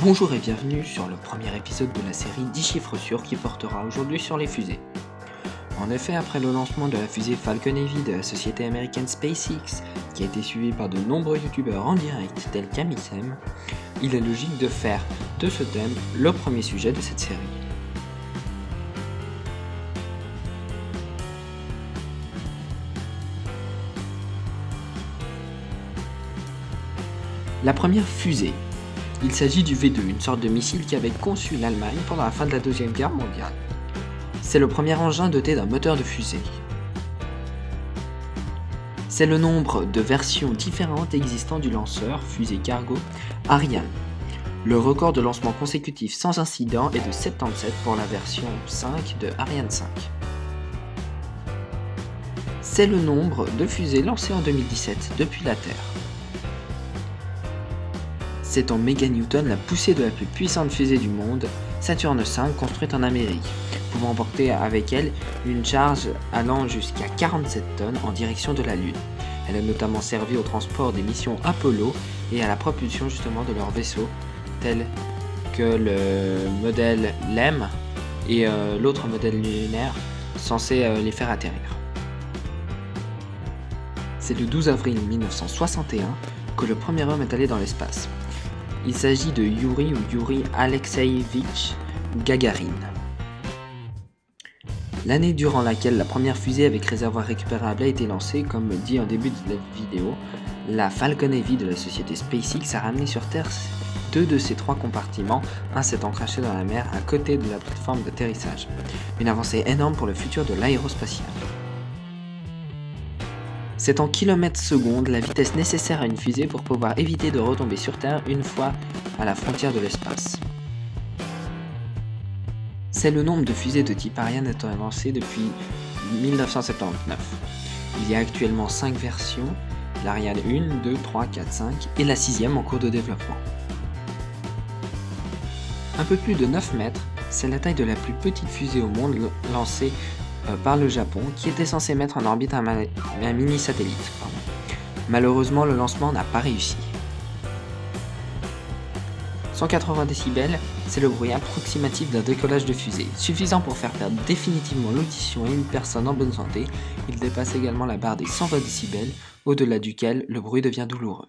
Bonjour et bienvenue sur le premier épisode de la série 10 chiffres sûrs qui portera aujourd'hui sur les fusées. En effet, après le lancement de la fusée Falcon Heavy de la société américaine SpaceX, qui a été suivi par de nombreux youtubeurs en direct tels qu'Amissem, il est logique de faire de ce thème le premier sujet de cette série. La première fusée. Il s'agit du V2, une sorte de missile qu'avait conçu l'Allemagne pendant la fin de la Deuxième Guerre mondiale. C'est le premier engin doté d'un moteur de fusée. C'est le nombre de versions différentes existant du lanceur, fusée cargo, Ariane. Le record de lancement consécutif sans incident est de 77 pour la version 5 de Ariane 5. C'est le nombre de fusées lancées en 2017 depuis la Terre. C'est en méganewtons la poussée de la plus puissante fusée du monde, Saturne V, construite en Amérique, pouvant emporter avec elle une charge allant jusqu'à 47 tonnes en direction de la Lune. Elle a notamment servi au transport des missions Apollo et à la propulsion justement de leurs vaisseaux, tels que le modèle LEM et l'autre modèle lunaire censé les faire atterrir. C'est le 12 avril 1961 que le premier homme est allé dans l'espace. Il s'agit de Yuri Alexeïevitch Gagarin. L'année durant laquelle la première fusée avec réservoir récupérable a été lancée, comme dit en début de la vidéo, la Falcon Heavy de la société SpaceX a ramené sur Terre 2 de ses 3 compartiments, un s'étant craché dans la mer à côté de la plateforme d'atterrissage. Une avancée énorme pour le futur de l'aérospatial. C'est en km/s la vitesse nécessaire à une fusée pour pouvoir éviter de retomber sur Terre une fois à la frontière de l'espace. C'est le nombre de fusées de type Ariane étant lancé depuis 1979. Il y a actuellement 5 versions, l'Ariane 1, 2, 3, 4, 5 et la 6e en cours de développement. Un peu plus de 9 mètres, c'est la taille de la plus petite fusée au monde lancée par le Japon, qui était censé mettre en orbite un mini-satellite. Malheureusement, le lancement n'a pas réussi. 180 décibels, c'est le bruit approximatif d'un décollage de fusée, suffisant pour faire perdre définitivement l'audition à une personne en bonne santé. Il dépasse également la barre des 120 décibels, au-delà duquel le bruit devient douloureux.